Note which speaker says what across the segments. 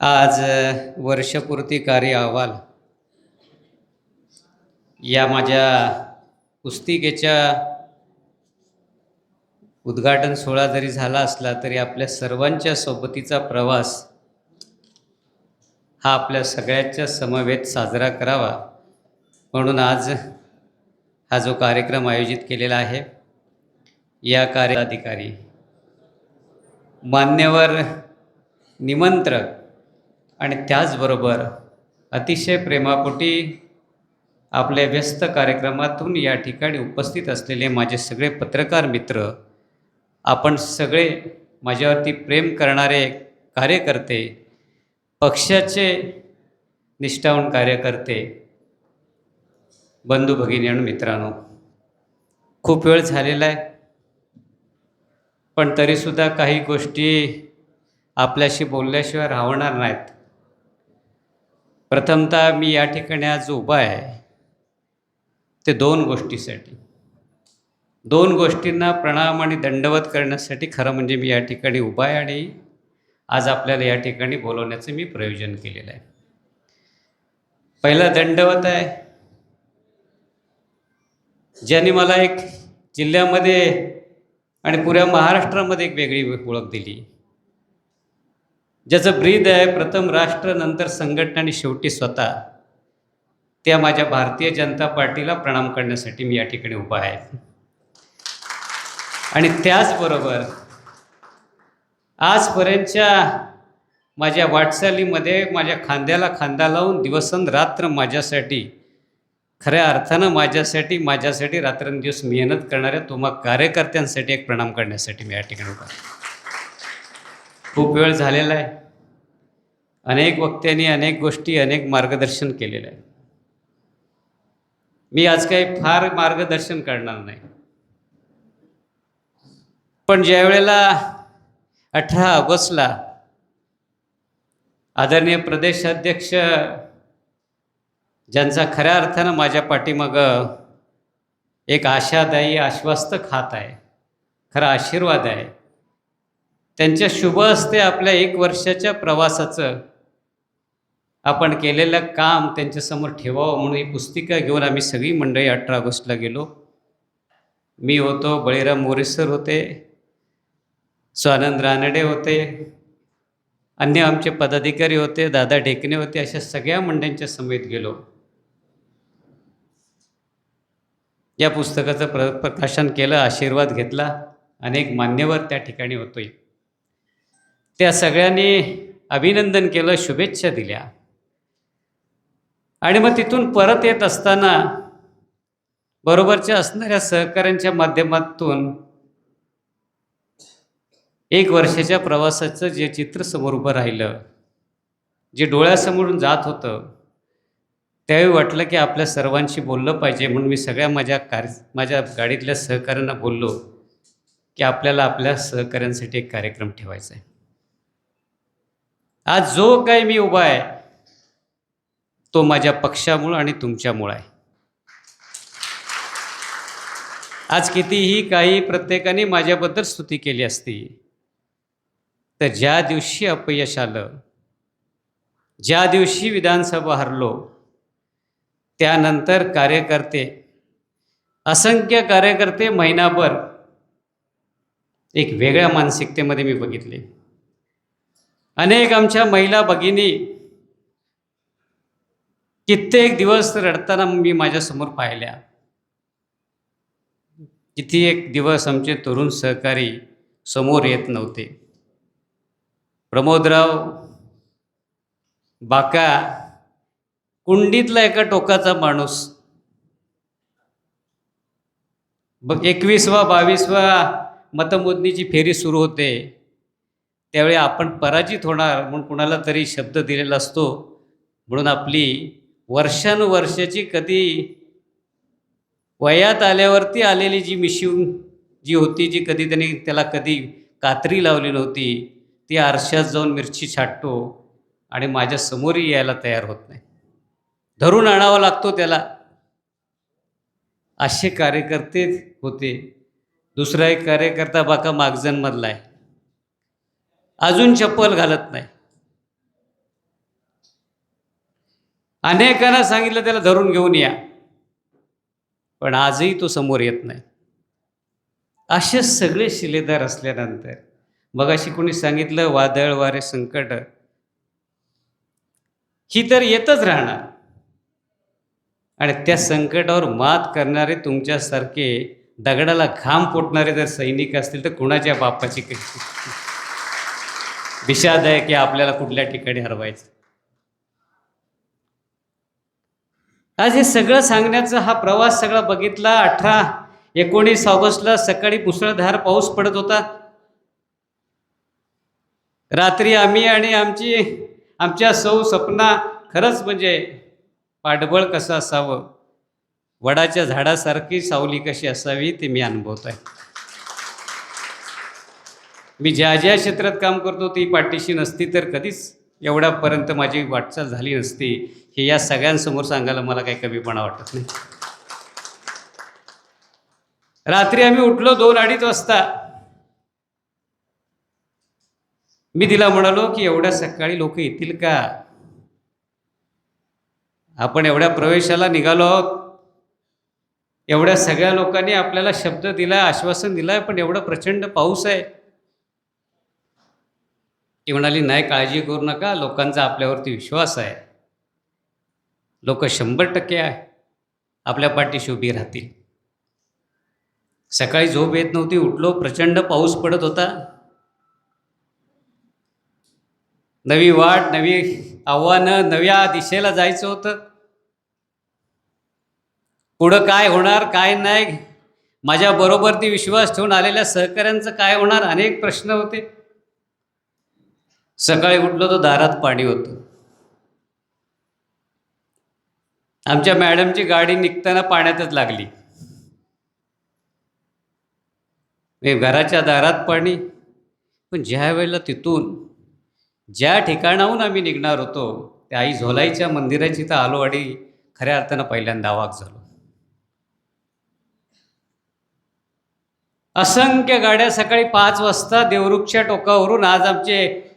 Speaker 1: आज वर्षपूर्ती कार्य अहवाल या माझ्या पुस्तिकेच्या उद्घाटन सोहळा जरी झाला असला तरी आपल्या सर्वांच्या सोबतीचा प्रवास हा आपल्या सगळ्यांच्या समवेत साजरा करावा म्हणून आज हा जो कार्यक्रम आयोजित केलेला आहे या कार्याधिकारी मान्यवर निमंत्रक आणि त्याचबरोबर अतिशय प्रेमापोटी आपल्या व्यस्त कार्यक्रमातून या ठिकाणी उपस्थित असलेले माझे सगळे पत्रकार मित्र, आपण सगळे माझ्यावरती प्रेम करणारे कार्यकर्ते, पक्षाचे निष्ठावंत कार्यकर्ते, बंधू भगिनी आणि मित्रांनो, खूप वेळ झालेला आहे, पण तरीसुद्धा काही गोष्टी आपल्याशी बोलल्याशिवाय राहणार नाहीत. प्रथमतः मी या ठिकाणी आज उभा आहे ते दोन गोष्टींना प्रणाम आणि दंडवत करण्यासाठी खरं म्हणजे मी या ठिकाणी उभा आहे आणि आज आपल्याला या ठिकाणी बोलवण्याचं मी प्रयोजन केलेलं आहे. पहिला दंडवत आहे, ज्यांनी मला एक जिल्ह्यामध्ये आणि पुऱ्या महाराष्ट्रामध्ये एक वेगळी ओळख दिली, ज्याचं ब्रीद आहे प्रथम राष्ट्र, नंतर संघटना आणि शेवटी स्वतः, त्या माझ्या भारतीय जनता पार्टीला प्रणाम करण्यासाठी मी या ठिकाणी उभा आहे. आणि त्याचबरोबर आजपर्यंतच्या माझ्या वाटचालीमध्ये माझ्या खांद्याला खांदा लावून दिवसरात्र माझ्यासाठी, खऱ्या अर्थानं माझ्यासाठी रात्रंदिवस मेहनत करणाऱ्या तुम्हा कार्यकर्त्यांसाठी एक प्रणाम करण्यासाठी मी या ठिकाणी उभा आहे. खूप वेळ झालेला आहे, अनेक वक्त्यांनी अनेक गोष्टी, अनेक मार्गदर्शन केलेलं आहे. मी आज काही फार मार्गदर्शन करणार नाही, पण ज्या वेळेला 18 ऑगस्टला आदरणीय प्रदेशाध्यक्ष, ज्यांचा खऱ्या अर्थानं माझ्या पाठीमागं एक आशादायी आश्वासक हात आहे, खरा आशीर्वाद आहे, त्यांच्या शुभ हस्ते आपल्या 1 वर्षाच्या प्रवासाचं आपण केलेलं काम त्यांच्यासमोर ठेवावं म्हणून ही पुस्तिका घेऊन आम्ही सगळी मंडळी 18 ऑगस्टला गेलो. मी होतो, बळीराम मोरे सर होते, स्वानंद रानडे होते, अन्य आमचे पदाधिकारी होते, दादा ढेकणे होते, अशा सगळ्या मंडळींच्या समेत गेलो. या पुस्तकाचं प्रकाशन केलं, आशीर्वाद घेतला, अनेक मान्यवर त्या ठिकाणी होते. त्या सगळ्यांनी अभिनंदन केलं, शुभेच्छा दिल्या. आणि मग तिथून परत येत असताना बरोबरच्या असणाऱ्या सहकाऱ्यांच्या माध्यमातून 1 वर्षाच्या प्रवासाचं जे चित्र समोर उभं राहिलं, जे डोळ्यासमोरून जात होतं, त्यावेळी वाटलं की आपल्या सर्वांशी बोललं पाहिजे. म्हणून मी सगळ्या माझ्या गाडीतल्या सहकाऱ्यांना बोललो की आपल्याला आपल्या सहकाऱ्यांसाठी एक कार्यक्रम ठेवायचा आहे. आज जो काही मी उभा आहे तो माझ्या पक्षामुळं आणि तुमच्यामुळं आहे. आज कितीही काही प्रत्येकाने माझ्याबद्दल स्तुती केली असती, तर ज्या दिवशी अपयश आलं, ज्या दिवशी विधानसभा हरलो, त्यानंतर असंख्य कार्यकर्ते महिनाभर एक वेगळ्या मानसिकतेमध्ये मी बघितले. अनेक आमच्या महिला भगिनी कित्येक दिवस रडताना मी माझ्यासमोर पाहिल्या. किती एक दिवस आमचे तरुण सहकारी समोर येत नव्हते. प्रमोदराव बाका, कुंडीतला एका टोकाचा माणूस, 21वा 22वा मतमोजणीची फेरी सुरू होते, त्यावेळी आपण पराजित होणार म्हणून कुणाला तरी शब्द दिलेला असतो, म्हणून आपली वर्षानुवर्षाची कधी वयात आल्यावरती आलेली जी मिशिव जी होती, जी कधी त्यांनी त्याला कधी कात्री लावली नव्हती, ती आरशात जाऊन मिरची छाटतो आणि माझ्या समोरही यायला तयार होत नाही, धरून आणावा लागतो त्याला. असे कार्यकर्ते होते. दुसरा एक कार्यकर्ता बाका मागजनमधला आहे, अजून चप्पल घालत नाही. अनेकांना सांगितलं त्याला धरून घेऊन या, पण आजही तो समोर येत नाही. असे सगळे शिलेदार असल्यानंतर मग अशी कोणी सांगितलं वादळ वारे संकट ही तर येतच राहणार, आणि त्या संकटावर मात करणारे तुमच्यासारखे दगडाला घाम फुटणारे जर सैनिक असतील तर कुणाच्या बापाची दिशा आहे की आपल्याला कुठल्या ठिकाणी हरवायचं. आज हे सगळं सांगण्याचा हा प्रवास सगळा बघितला. 18-19 ऑगस्टला सकाळी मुसळधार पाऊस पडत होता. रात्री आम्ही आणि आमच्या सौ सपना, खरंच म्हणजे पाठबळ कसं असावं, वडाच्या झाडासारखी सावली कशी असावी ते मी अनुभवत आहे. मी ज्या ज्या क्षेत्रात काम करतो ती पाठीशी नसती तर कधीच एवढ्यापर्यंत माझी वाटचाल झाली नसती, हे या सगळ्यांसमोर सांगायला मला काही कमीपणा वाटत नाही. रात्री आम्ही उठलो 2-2:30 वाजता. मी तिला म्हणालो की एवढ्या सकाळी लोक येतील का? आपण एवढ्या प्रवेशाला निघालो आहोत, एवढ्या सगळ्या लोकांनी आपल्याला शब्द दिला, आश्वासन दिलं, पण एवढा प्रचंड पाऊस आहे. ती म्हणाली नाही, काळजी करू नका, लोकांचा आपल्यावरती विश्वास आहे, लोक 100% आहे आपल्या पाठीशी उभी राहतील. सकाळी झोप येत नव्हती, उठलो, प्रचंड पाऊस पडत होता. नवी वाट, नवी आव्हानं, नव्या दिशेला जायचं होतं. पुढं काय होणार काय नाही, माझ्याबरोबर ती विश्वास ठेवून आलेल्या सहकाऱ्यांचं काय होणार, अनेक प्रश्न होते. सकाळी उठलो तर दारात पाणी होतं. आमच्या मॅडमची गाडी निघताना पाण्यातच लागली. घराच्या दारात पाणी. पण ज्या वेळेला तिथून ज्या ठिकाणाहून आम्ही निघणार होतो त्या आई झोलाईच्या मंदिराची तर आलो आणि खऱ्या अर्थानं पहिल्यांदा अवाक झालो. असंख्य गाड्या सकाळी 5 वाजता देवरुखच्या टोकावरून, आज आमचे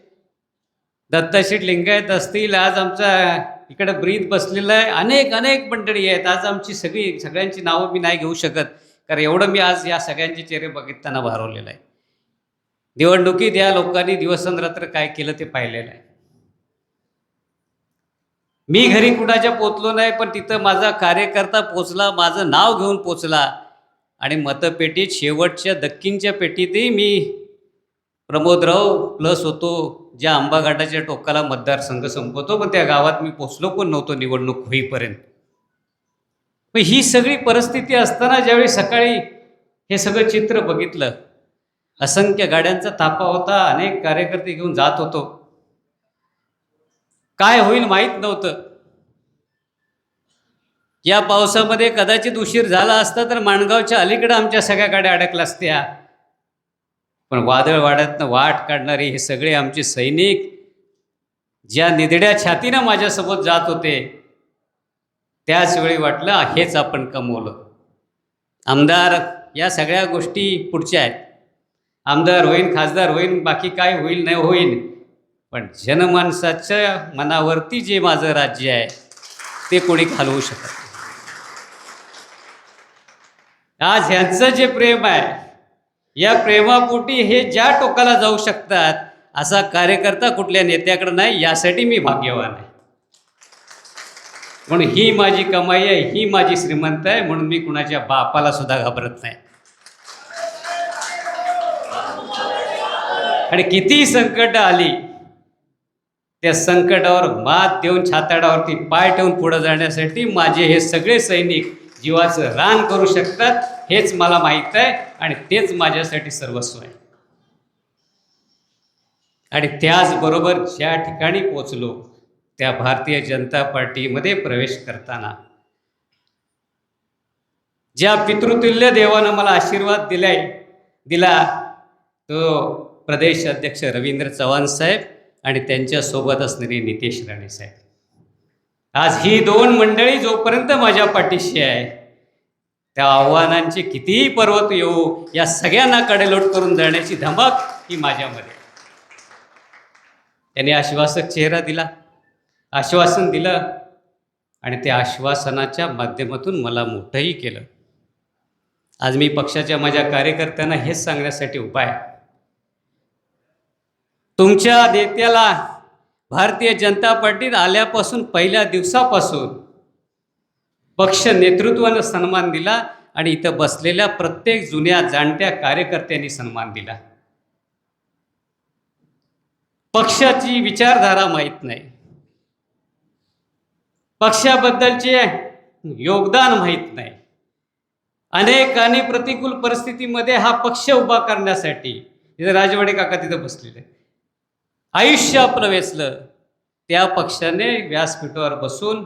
Speaker 1: दत्तशीठ लिंगायत असतील, आज आमचा इकडे ब्रीद बसलेला आहे, अनेक मंडळी आहेत. आज आमची सगळ्यांची नावं मी नाही घेऊ शकत, कारण एवढं मी आज या सगळ्यांचे चेहरे बघितताना भारावलेलं आहे. निवडणुकीत या लोकांनी दिवसरात्र काय केलं ते पाहिलेलं आहे. मी घरी कुणाच्या पोचलो नाही, पण तिथं माझा कार्यकर्ता पोचला, माझं नाव घेऊन पोचला, आणि मतपेटीत शेवटच्या दक्खिणच्या पेटीतही मी प्रमोदराव प्लस होतो, ज्या आंबाघाटाच्या टोकाला मतदारसंघ संपवतो, पण त्या गावात मी पोचलो पण नव्हतो निवडणूक होईपर्यंत. पण ही सगळी परिस्थिती असताना ज्यावेळी सकाळी हे सगळं चित्र बघितलं, असंख्य गाड्यांचा ताफा होता, अनेक कार्यकर्ते घेऊन जात होतो, काय होईल माहीत नव्हतं. या पावसामध्ये कदाचित उशीर झाला असता तर माणगावच्या अलीकडे आमच्या सगळ्या गाड्या अडकल्या असत्या. पण वादळ वाड्यातनं वाट काढणारे हे सगळे आमचे सैनिक ज्या निधड्या छातीनं माझ्यासोबत जात होते, त्याच वेळी वाटलं हेच आपण कमवलं. आमदार या सगळ्या गोष्टी पुढच्या आहेत, आमदार होईन, खासदार होईन, बाकी काय होईल नाही होईन, पण जनमानसाच्या मनावरती जे माझं राज्य आहे ते कोणी घालवू शकत नाही. आज ह्यांचं जे प्रेम आहे, या प्रेमापोटी हे ज्या टोकाला जाऊ शकतात असा कार्यकर्ता कुठल्या नेत्याकडे नाही, यासाठी मी भाग्यवान आहे. म्हणून ही माझी कमाई आहे, ही माझी श्रीमंत आहे, म्हणून मी कुणाच्या बापाला सुद्धा घाबरत नाही. आणि किती संकट आली, त्या संकटावर मात देऊन छाताडावरती पाय ठेवून पुढे जाण्यासाठी माझे हे सगळे सैनिक जीवाचं रान करू शकतात, हेच मला माहीत आहे, आणि तेच माझ्यासाठी सर्वस्व आहे. आणि त्याचबरोबर ज्या ठिकाणी पोचलो त्या भारतीय जनता पार्टीमध्ये प्रवेश करताना ज्या पितृतुल्य देवानं मला आशीर्वाद दिला तो प्रदेश अध्यक्ष रवींद्र चव्हाण साहेब आणि त्यांच्यासोबत असणारे नितेश राणे साहेब. आज ही 2 मंडळी जोपर्यंत माझ्या पाठीशी आहे, त्या आव्हानांचे कितीही पर्वत येऊ, या सगळ्यांना कडेलोट करून जाण्याची धमक ही माझ्यामध्ये. त्यांनी आश्वासक चेहरा दिला, आश्वासन दिलं आणि त्या आश्वासनाच्या माध्यमातून मला मोठंही केलं. आज मी पक्षाच्या माझ्या कार्यकर्त्यांना हेच सांगण्यासाठी उभा आहे, तुमच्या नेत्याला भारतीय जनता पार्टीत आल्यापासून पहिल्या दिवसापासून पक्ष नेतृत्वानं सन्मान दिला आणि इथं बसलेल्या प्रत्येक जुन्या जाणत्या कार्यकर्त्यांनी सन्मान दिला. पक्षाची विचारधारा माहीत नाही, पक्षाबद्दलचे योगदान माहीत नाही. अनेक प्रतिकूल परिस्थितीमध्ये हा पक्ष उभा करण्यासाठी इथं राजवाडे काका तिथं बसलेले आयुष्य आपलं वेचलं. त्या पक्षाने व्यासपीठावर बसून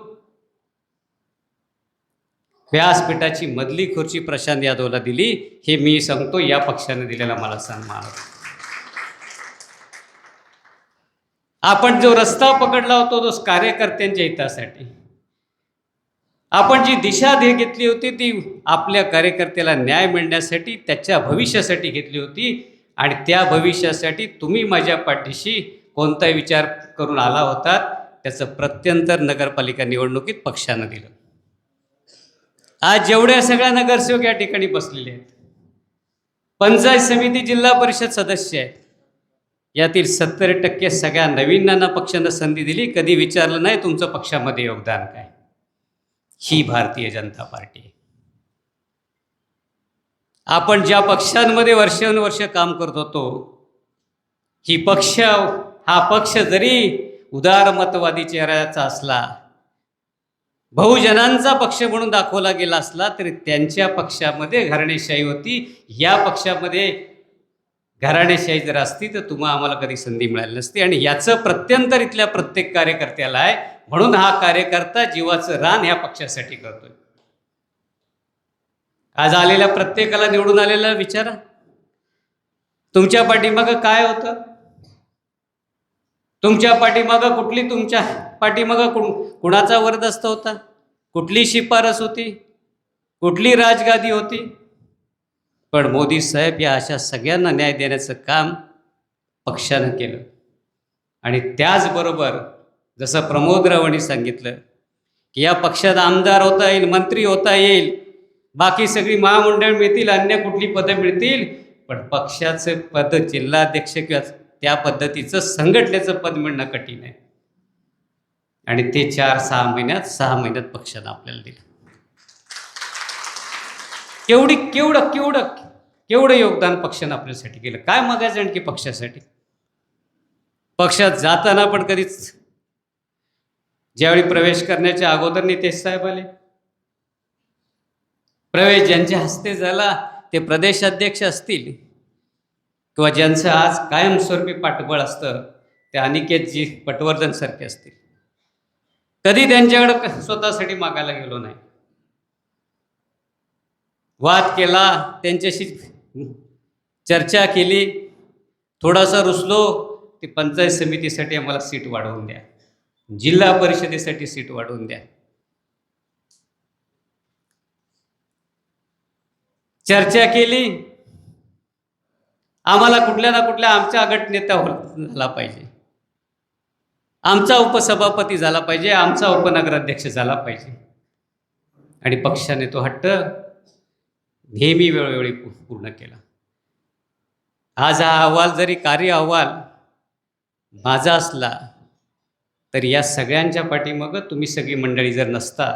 Speaker 1: व्यासपीठाची मधली खुर्ची प्रशांत यादवला दिली. हे मी सांगतो, या पक्षाने दिलेला मला सन्मान. आपण जो रस्ता पकडला होता तो कार्यकर्त्यांच्या हितासाठी, आपण जी दिशा घेतली होती ती आपल्या कार्यकर्त्याला न्याय मिळण्यासाठी, त्याच्या भविष्यासाठी घेतली होती. आणि त्या भविष्यासाठी तुम्ही माझ्या पाठीशी कोणता विचार करून आला होतात त्याचं प्रत्यंतर नगरपालिका निवडणुकीत पक्षानं दिलं. आज जेवढ्या सगळ्या नगरसेवक या ठिकाणी बसलेले आहेत, पंचायत समिती जिल्हा परिषद सदस्य आहेत, यातील 70% सगळ्या नवीनांना पक्षानं संधी दिली. कधी विचारलं नाही तुमचं पक्षामध्ये योगदान काय. ही भारतीय जनता पार्टी. आपण ज्या पक्षांमध्ये वर्षानुवर्ष काम करत होतो, हा पक्ष जरी उदारमतवादी चेहऱ्याचा असला, बहुजनांचा पक्ष म्हणून दाखवला गेला असला, तरी त्यांच्या पक्षामध्ये घराणेशाही होती. या पक्षामध्ये घराणेशाही जर असती तर आम्हाला कधी संधी मिळाली नसती. आणि याचं प्रत्यंतर इथल्या प्रत्येक कार्यकर्त्याला आहे. म्हणून हा कार्यकर्ता जीवाचं रान ह्या पक्षासाठी करतोय. आज आलेल्या प्रत्येकाला, निवडून आलेला विचारा, तुमच्या पाठीमागं काय होतं? तुमच्या पाठीमागं तुमच्या पाठीमागं कुणाचा वरदस्त होता? कुठली शिफारस होती? कुठली राजगादी होती? पण मोदी साहेब या अशा सगळ्यांना न्याय देण्याचं काम पक्षानं केलं. आणि त्याचबरोबर जसं प्रमोद रावांनी सांगितलं की या पक्षात आमदार होता येईल, मंत्री होता येईल, बाकी सगळी महामंडळ मिळतील, अन्य कुठली पदं मिळतील, पण पक्षाचं पद, जिल्हाध्यक्ष किंवा त्या पद्धतीचं संघटनेचं पद मिळणं कठीण आहे. आणि ते 6 महिन्यात पक्षानं आपल्याला दिलं. केवढं योगदान पक्षानं आपल्यासाठी केलं. काय मागायचं आणखी पक्षासाठी? पक्षात जाताना पण कधीच, ज्यावेळी प्रवेश करण्याच्या अगोदर नितेश साहेब आले, प्रवेश ज्यांच्या हस्ते झाला ते प्रदेशाध्यक्ष असतील किंवा ज्यांचं आज कायमस्वरूपी पाठबळ असतं ते अनिकेतजी पटवर्धन सारखे असतील, कधी त्यांच्याकडे स्वतःसाठी मागायला गेलो नाही. वाद केला, त्यांच्याशी चर्चा केली, थोडासा रुसलो, ते पंचायत समितीसाठी आम्हाला सीट वाढवून द्या, जिल्हा परिषदेसाठी सीट वाढवून द्या. चर्चा केली, आम्हाला कुठल्या ना कुठल्या आमचा गटनेता झाला पाहिजे, आमचा उपसभापती झाला पाहिजे, आमचा उपनगराध्यक्ष झाला पाहिजे. आणि पक्षाने तो हट्ट नेहमी वेळोवेळी पूर्ण केला. आज हा अहवाल जरी कार्य अहवाल माझा असला तरी या सगळ्यांच्या पाठीमागं तुम्ही सगळी मंडळी जर नसता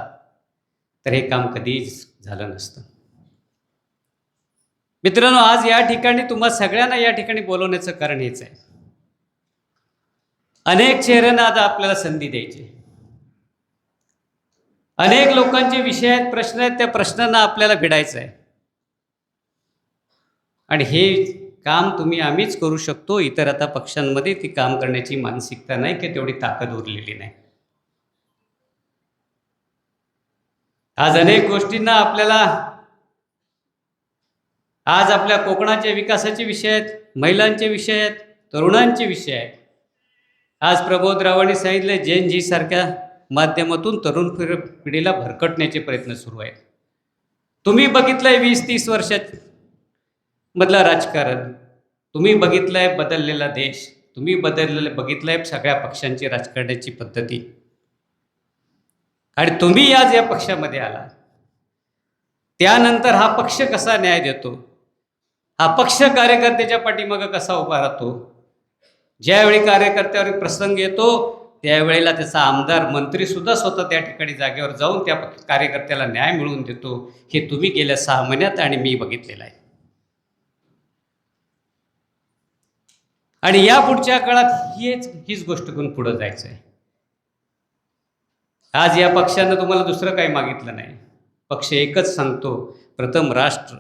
Speaker 1: तर हे काम कधीच झालं नसतं. मित्रांनो, आज या ठिकाणी तुम्हा सगळ्यांना या ठिकाणी बोलवण्याचं कारण हेच आहे. अनेक चेहऱ्यांना आता आपल्याला संधी द्यायची, अनेक लोकांचे विषय आहेत, प्रश्न आहेत, त्या प्रश्नांना आपल्याला भिडायचं आहे. आणि हे काम आम्हीच करू शकतो. इतर आता पक्षांमध्ये ती काम करण्याची मानसिकता नाही की तेवढी ताकद उरलेली नाही. आज अनेक गोष्टींना आज आपल्या कोकणाच्या विकासाचे विषय आहेत, महिलांचे विषय आहेत, तरुणांचे विषय आहेत. आज प्रमोद रावांनी सांगितलं, JNG सारख्या माध्यमातून तरुण पिढीला भरकटण्याचे प्रयत्न सुरू आहेत. तुम्ही बघितलंय 20-30 वर्षात मधलं राजकारण, तुम्ही बघितलंय बदललेला देश, तुम्ही बघितलंय सगळ्या पक्षांची राजकारणाची पद्धती. आणि तुम्ही आज या पक्षामध्ये आला, त्यानंतर हा पक्ष कसा न्याय देतो, हा पक्ष कार्यकर्त्याच्या पाठीमागं कसा उभा राहतो, ज्यावेळी कार्यकर्त्यावर प्रसंग येतो त्यावेळेला त्याचा आमदार मंत्रीसुद्धा स्वतः त्या ठिकाणी जागेवर जाऊन त्या कार्यकर्त्याला न्याय मिळवून देतो, हे तुम्ही गेल्या 6 महिन्यात आणि मी बघितलेलं आहे. आणि या पुढच्या काळात हीच गोष्ट करून पुढं जायचं आहे. आज या पक्षानं तुम्हाला दुसरं काही मागितलं नाही. पक्ष एकच सांगतो, प्रथम राष्ट्र,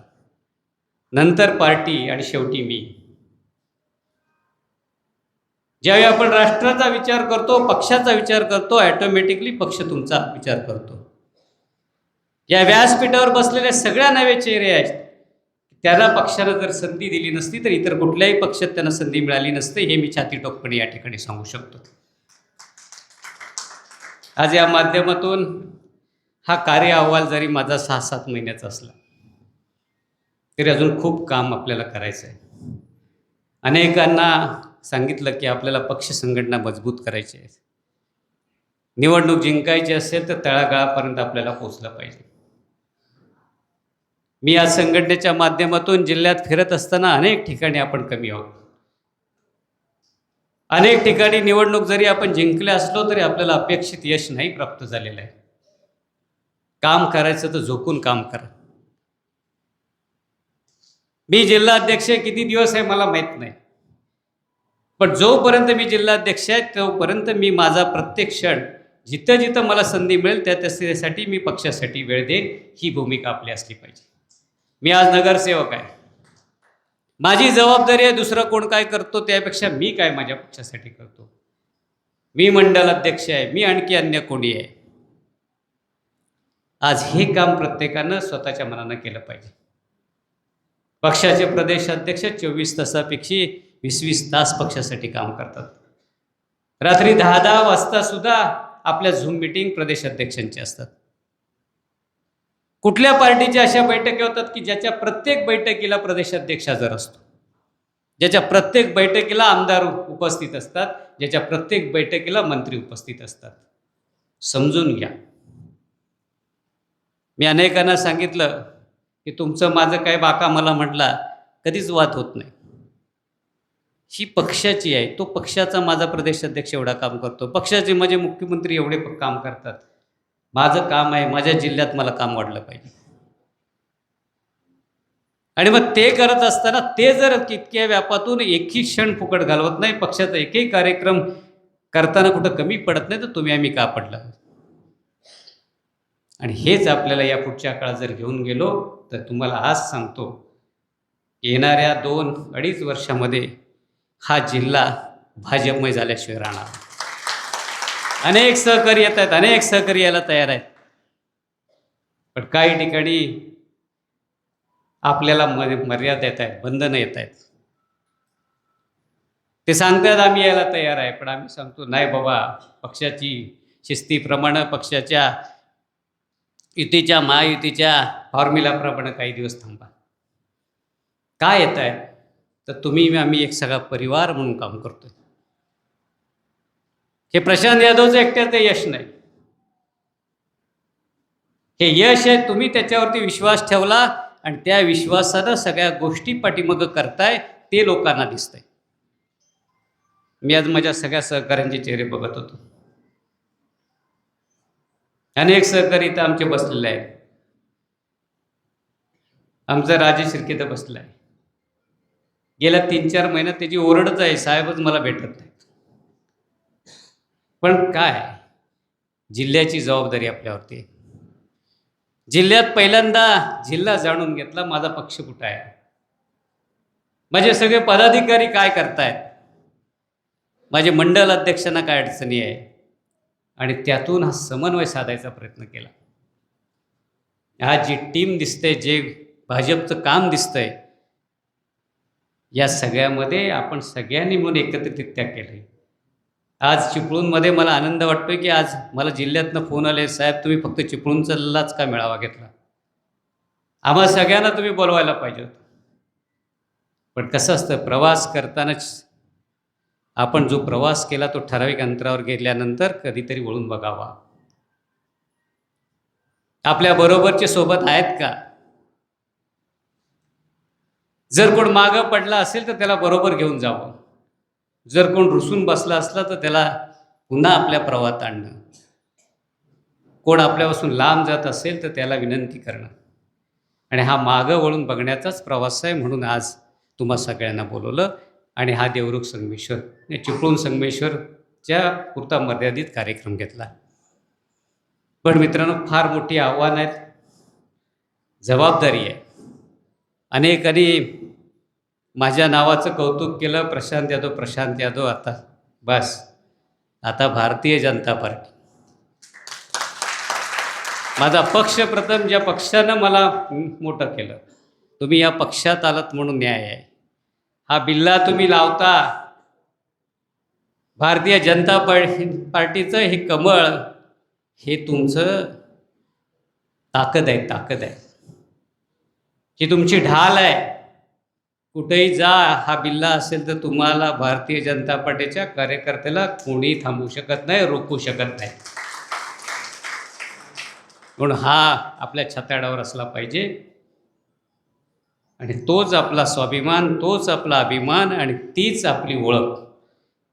Speaker 1: नंतर पार्टी आणि शेवटी मी. ज्यावेळी आपण राष्ट्राचा विचार करतो, पक्षाचा विचार करतो, ॲटोमॅटिकली पक्ष तुमचा विचार करतो. या व्यासपीठावर बसलेल्या सगळ्या नवे चेहरे आहेत, त्याला पक्षानं जर संधी दिली नसती तर इतर कुठल्याही पक्षात त्यांना संधी मिळाली नसते, हे मी छातीटोकपणे या ठिकाणी सांगू शकतो. आज या माध्यमातून हा कार्य अहवाल जरी माझा 6-7 महिन्याचा असला तरी अजून खूप काम आपल्याला करायचं आहे. अनेकांना सांगितलं की आपल्याला पक्ष संघटना मजबूत करायची आहे. निवडणूक जिंकायची असेल तर तळागाळापर्यंत आपल्याला पोचलं पाहिजे. मी आज संघटनेच्या माध्यमातून जिल्ह्यात फिरत असताना अनेक ठिकाणी आपण कमी आहोत. अनेक ठिकाणी निवडणूक जरी आपण जिंकले असलो तरी आपल्याला अपेक्षित यश नाही प्राप्त झालेलं आहे. काम करायचं तर झोकून काम करा. मी जिल्हाध्यक्ष किती दिवस आहे मला माहीत नाही, पण जोपर्यंत मी जिल्हाध्यक्ष आहे तोपर्यंत मी माझा प्रत्येक क्षण जिथं जिथं मला संधी मिळेल त्यासाठी मी पक्षासाठी वेळ देईन, ही भूमिका आपली असली पाहिजे. मी आज नगरसेवक आहे, माझी जबाबदारी आहे दुसरं कोण काय करतो त्यापेक्षा मी काय माझ्या पक्षासाठी करतो. मी मंडल अध्यक्ष आहे, मी आणखी अन्य कोणी आहे. आज हे काम प्रत्येकानं स्वतःच्या मनानं केलं पाहिजे. पक्षाचे प्रदेशाध्यक्ष 24 तासापेक्षा 20-20 तास पक्षासाठी काम करतात. रात्री 10-10 वाजता सुद्धा आपल्या झूम मीटिंग प्रदेशाध्यक्षांची असतात. कुठल्या पार्टीच्या अशा बैठकी होतात की ज्याच्या प्रत्येक बैठकीला प्रदेशाध्यक्ष हजर असतो, ज्याच्या प्रत्येक बैठकीला आमदार उपस्थित असतात, ज्याच्या प्रत्येक बैठकीला मंत्री उपस्थित असतात. समजून घ्या. मी अनेकांना सांगितलं की तुमचं माझं काय बाका मला म्हटला, कधीच वाद होत नाही. ही पक्षाची आहे, तो पक्षाचा माझा प्रदेशाध्यक्ष एवढा काम करतो, पक्षाचे माझे मुख्यमंत्री एवढे काम करतात. माझं काम आहे माझ्या जिल्ह्यात मला काम वाढलं पाहिजे. आणि मग ते करत असताना ते जर इतक्या व्यापातून एकही क्षण फुकट घालवत नाही, पक्षाचा एकही कार्यक्रम करताना कुठं कमी पडत नाही, तर तुम्ही आम्ही का पडला. आणि हेच आपल्याला या पुढच्या काळात जर घेऊन गेलो तर तुम्हाला आज सांगतो, येणाऱ्या 2-2.5 वर्षामध्ये हा जिल्हा भाजपमय झाल्याशिवाय राहणार. अनेक सहकारी येत आहेत, अनेक सहकारी यायला तयार आहेत, पण काही ठिकाणी आपल्याला मर्यादा येत आहेत, बंधनं येत आहेत. ते सांगतात आम्ही यायला तयार आहे, पण आम्ही सांगतो नाही बाबा, पक्षाची शिस्तीप्रमाणे, पक्षाच्या युतीच्या महायुतीच्या फॉर्म्युलाप्रमाणे काही दिवस थांबा. काय येत आहे तर तुम्ही आम्ही एक सगळा परिवार म्हणून काम करतोय. हे प्रशांत यादवचं एकट्याचं यश नाही, हे यश आहे तुम्ही त्याच्यावरती विश्वास ठेवला आणि त्या विश्वासानं सगळ्या गोष्टी पाठीमागं करताय, ते लोकांना दिसतंय. मी आज माझ्या सगळ्या सहकाऱ्यांचे चेहरे बघत होतो. अनेक सहकारी इथं आमचे बसलेले आहेत. आमचा राजे शिर्के तर बसला आहे. गेल्या 3-4 महिन्यात त्याची ओरडच आहे, साहेबच मला भेटत नाहीत. पण काय, जिल्ह्याची जबाबदारी आपल्यावरती आहे. जिल्ह्यात पहिल्यांदा जिल्हा जाणून घेतला माझा पक्ष कुठं आहे, माझे सगळे पदाधिकारी काय करतायत, माझे मंडल अध्यक्षांना काय अडचणी आहे, आणि त्यातून हा समन्वय साधायचा प्रयत्न केला. आज जी टीम दिसते, जे भाजपचं काम दिसतंय, या सगळ्यामध्ये आपण सगळ्यांनी म्हणून एकत्रितरित्या केलं. आज चिपळूणमध्ये मला आनंद वाटतोय की आज मला जिल्ह्यातनं फोन आले, साहेब तुम्ही फक्त चिपळूणचाच का मेळावा घेतला, आम्हाला सगळ्यांना तुम्ही बोलवायला पाहिजे होतं. पण कसं असतं, प्रवास करतानाच आपण जो प्रवास केला तो ठराविक अंतरावर गेल्यानंतर कधीतरी वळून बघावा. आपल्या बरोबरचे सोबत आहेत का? जर कोण मागं पडला असेल तर त्याला बरोबर घेऊन जावं. जर कोण रुसून बसला असला तर त्याला पुन्हा आपल्या प्रवाहात आणणं. कोण आपल्यापासून लांब जात असेल तर त्याला विनंती करणं. आणि हा मागं वळून बघण्याचाच प्रवास आहे. म्हणून आज तुम्हा सगळ्यांना बोलवलं आणि हा देवरुख संगमेश्वर, चिपळूण संगमेश्वरच्या पुरता मर्यादित कार्यक्रम घेतला. पण मित्रांनो, फार मोठी आव्हानं आहेत, जबाबदारी आहे. अनेकांनी माझ्या नावाचं कौतुक केलं, प्रशांत यादव. आता बस, आता भारतीय जनता पार्टी माझा पक्ष प्रथम. ज्या पक्षानं मला मोठं केलं, तुम्ही या पक्षात आलात म्हणून न्याय आहे. हा बिल्ला तुम्ही लावता, भारतीय जनता पार्टीचं हे कमळ, हे तुमचं ताकद आहे. ही तुमची ढाल आहे. कुठेही जा, हा बिल्ला असेल तर तुम्हाला भारतीय जनता पार्टीच्या कार्यकर्त्याला कोणी थांबवू शकत नाही, रोखू शकत नाही. म्हणून हा आपल्या छाताडावर असला पाहिजे आणि तोच आपला स्वाभिमान, तोच आपला अभिमान आणि तीच आपली ओळख.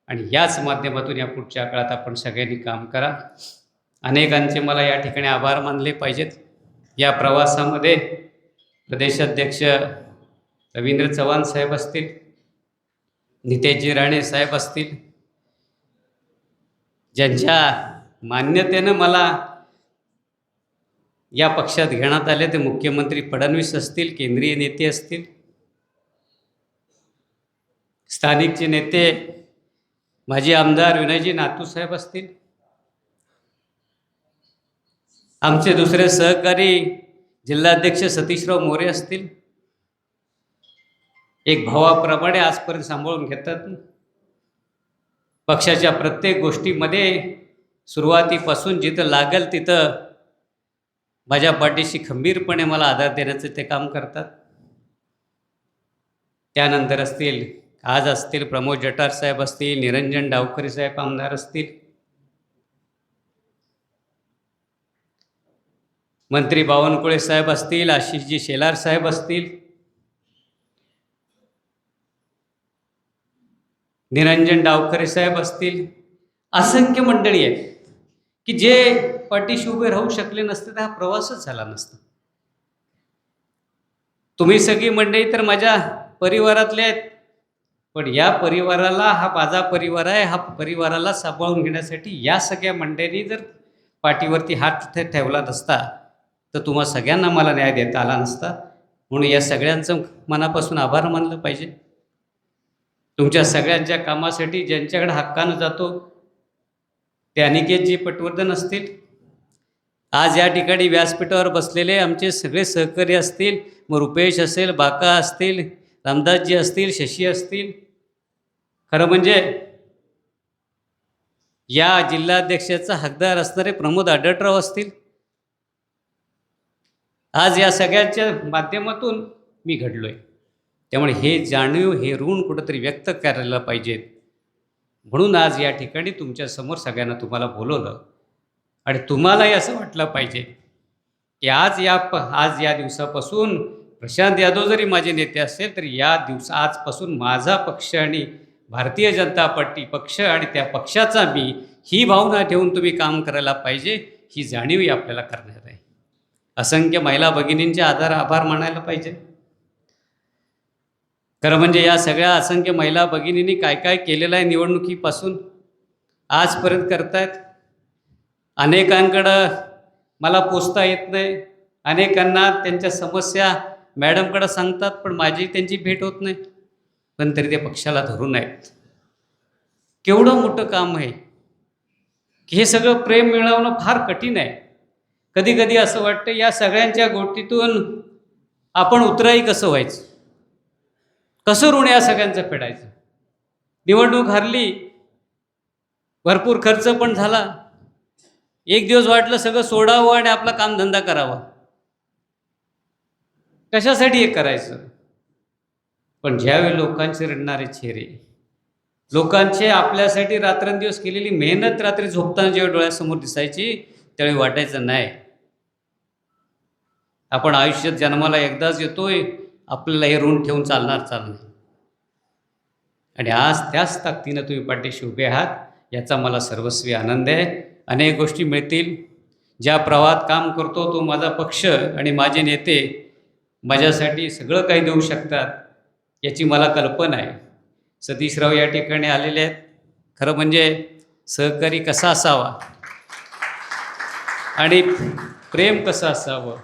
Speaker 1: आणि याच माध्यमातून या पुढच्या काळात आपण सगळ्यांनी काम करा. अनेकांचे मला या ठिकाणी आभार मानले पाहिजेत. या प्रवासामध्ये प्रदेशाध्यक्ष रवींद्र चव्हाण साहेब असतील, नितेशजी राणे साहेब असतील, ज्यांच्या मान्यतेनं मला या पक्षात घेण्यात आले, ते मुख्यमंत्री फडणवीस असतील, केंद्रीय नेते असतील, स्थानिकचे नेते माजी आमदार विनयजी नातूसाहेब असतील, आमचे दुसरे सहकारी जिल्हाध्यक्ष सतीशराव मोरे असतील. एक भावाप्रमाणे आजपर्यंत सांभाळून घेतात. पक्षाच्या प्रत्येक गोष्टीमध्ये सुरुवातीपासून जिथं लागेल तिथं माझ्या पाठीशी खंबीरपणे मला आधार देण्याचं ते काम करतात. त्यानंतर आज असतील प्रमोद जठार साहेब असतील, निरंजन डावखरे साहेब आमदार असतील, मंत्री बावनकुळे साहेब असतील, आशिषजी शेलार साहेब असतील, निरंजन डावखरे साहेब असतील. असंख्य मंडळी आहेत की जे पाठीशी उभे राहू शकले नसते तर हा प्रवासच झाला नसता. तुम्ही सगळी मंडळी तर माझ्या परिवारातले आहेत, पण या परिवाराला, हा माझा परिवार आहे, हा परिवाराला सांभाळून घेण्यासाठी या सगळ्या मंडळींनी जर पाठीवरती हात ठेवला नसता तर तुम्हा सगळ्यांना मला न्याय देता आला नसता. म्हणून या सगळ्यांचं मनापासून आभार मानलं पाहिजे. तुमच्या सगळ्यांच्या कामासाठी ज्यांच्याकडे हक्कानं जातो ते अनिकेतजी पटवर्धन असतील, आज या ठिकाणी व्यासपीठावर बसलेले आमचे सगळे सहकारी असतील, मग रुपेश असेल, बाका असतील, रामदासजी असतील, शशी असतील. खरं म्हणजे या जिल्हाध्यक्षाचा हकदार असणारे प्रमोद आढळराव असतील. आज या सगळ्यांच्या माध्यमातून मी घडलोय. त्यामुळे हे जाणीव, हे ऋण कुठंतरी व्यक्त करायला पाहिजेत. म्हणून आज या ठिकाणी तुमच्यासमोर सगळ्यांना तुम्हाला बोलवलं आणि तुम्हालाही असं वाटलं पाहिजे की आज या दिवसापासून प्रशांत यादव जरी माझे नेते असेल तरी आजपासून माझा पक्ष आणि भारतीय जनता पार्टी पक्ष आणि त्या पक्षाचा मी, ही भावना ठेवून तुम्ही काम करायला पाहिजे. ही जाणीवही आपल्याला करण्यात आहे. असंख्य महिला भगिनींचे आभार मानायला पाहिजे. खरं म्हणजे या सगळ्या असंख्य महिला भगिनींनी काय काय केलेलं आहे निवडणुकीपासून आजपर्यंत करतायत. अनेकांकडं मला पोचता येत नाही, अनेकांना त्यांच्या समस्या मॅडमकडं सांगतात, पण माझी त्यांची भेट होत नाही, पण तरी ते पक्षाला धरून आहेत. केवढं मोठं काम आहे की हे सगळं प्रेम मिळवणं फार कठीण आहे. कधी कधी असं वाटतं या सगळ्यांच्या गोष्टीतून आपण उतराई कसं व्हायचं, कसं ऋण या सगळ्यांचं फेडायचं. निवडणूक हरली, भरपूर खर्च पण झाला, एक दिवस वाटलं सगळं सोडावं आणि आपला कामधंदा करावा. कशासाठी हे करायचं? पण ज्यावेळी लोकांचे रडणारे चेहरे, लोकांचे आपल्यासाठी रात्रंदिवस केलेली मेहनत रात्री झोपताना जेव्हा डोळ्यासमोर दिसायची, त्यावेळी वाटायचं नाही आपण आयुष्यात जन्माला एकदाच येतोय, आपल्याला हे ऋण ठेवून चालणार नाही. आणि आज त्याच ताकदीनं तुम्ही पाठीशी उभे आहात, याचा मला सर्वस्वी आनंद आहे. अनेक गोष्टी मिळतील. ज्या प्रवाहात काम करतो तो माझा पक्ष आणि माझे नेते माझ्यासाठी सगळं काही देऊ शकतात, याची मला कल्पना आहे. सतीशराव या ठिकाणी आलेले आहेत. खरं म्हणजे सहकारी कसा असावा आणि प्रेम कसं असावं,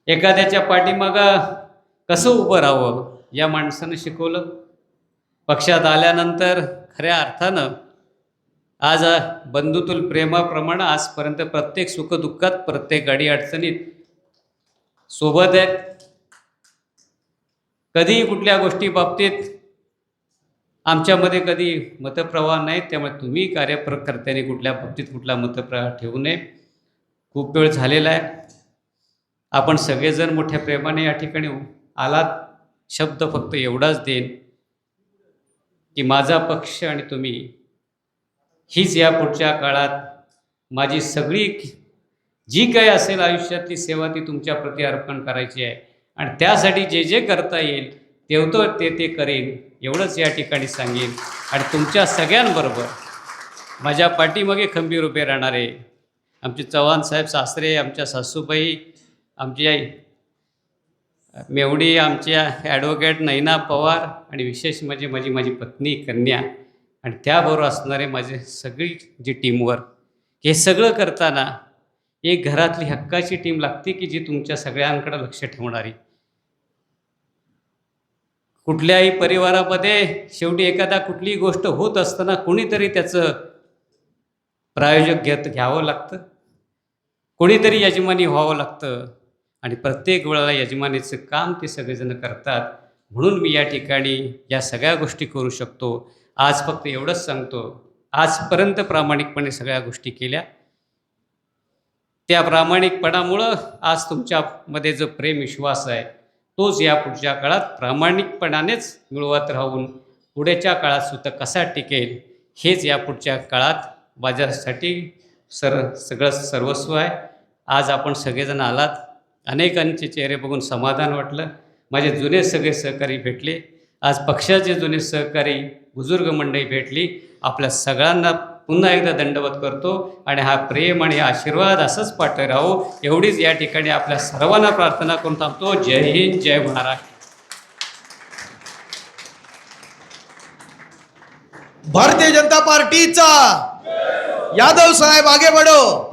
Speaker 1: एखाद्याच्या पाठीमागं कसं उभं राहावं, या माणसानं शिकवलं. पक्षात आल्यानंतर खऱ्या अर्थानं आज बंधुतुल प्रेमाप्रमाणे आजपर्यंत प्रत्येक सुखदुःखात, प्रत्येक अडीअडचणीत सोबत आहेत. कधीही कुठल्या गोष्टी बाबतीत आमच्यामध्ये कधी मतप्रवाह नाहीत. त्यामुळे तुम्ही कार्यकर्त्यांनी कुठल्या बाबतीत कुठला मतप्रवाह ठेवू नये. खूप वेळ झालेला आहे. आपण सगळेजण मोठ्या प्रेमाने या ठिकाणी आलात. शब्द फक्त एवढाच देईन की माझा पक्ष आणि तुम्ही हीच या पुढच्या काळात माझी सगळी जी काही असेल आयुष्यातली सेवा ती तुमच्या प्रती अर्पण करायची आहे. आणि त्यासाठी जे जे करता येईल तेवढं ते करेन, एवढंच या ठिकाणी सांगेन. आणि तुमच्या सगळ्यांबरोबर माझ्या पाठीमागे खंबीर उभे राहणारे आमचे चव्हाण साहेब सासरे, आमच्या सासूबाई, आमची आई मेवडी, आमच्या ॲडव्होकेट नैना पवार, आणि विशेष म्हणजे माझी पत्नी कन्या, आणि त्याबरोबर असणारे माझे सगळी जी टीमवर्क, हे सगळं करताना एक घरातली हक्काची टीम लागते की जी तुमच्या सगळ्यांकडे लक्ष ठेवणारी. कुठल्याही परिवारामध्ये शेवटी एखादा कुठलीही गोष्ट होत असताना कोणीतरी त्याचं प्रायोजक घ्यावं लागतं, कोणीतरी यजमानी व्हावं लागतं. आणि प्रत्येक वेळेला यजमानीचं काम ते सगळेजण करतात. म्हणून मी या ठिकाणी या सगळ्या गोष्टी करू शकतो. आज फक्त एवढंच सांगतो, आजपर्यंत प्रामाणिकपणे सगळ्या गोष्टी केल्या, त्या प्रामाणिकपणामुळं आज तुमच्यामध्ये जो प्रेम विश्वास आहे तोच या पुढच्या काळात प्रामाणिकपणानेच मिळवत राहून पुढेच्या काळात सुद्धा कसा टिकेल, हेच या पुढच्या काळात माझ्यासाठी सगळं सर्वस्व आहे. आज आपण सगळेजण आलात. अनेकांचे चेहरे बघून समाधान वाटलं. माझे जुने सगळे सहकारी भेटले. आज पक्षाचे जुने सहकारी बुजुर्ग मंडळी भेटली. आपल्या सगळ्यांना पुन्हा एकदा दंडवत करतो आणि हा प्रेम आणि आशीर्वाद असंच पाठवत राहो, एवढीच या ठिकाणी आपल्या सर्वांना प्रार्थना करून थांबतो. जय हिंद, जय महाराष्ट्र.
Speaker 2: भारतीय जनता पार्टीचा यादव साहेब आगे बढ़ो.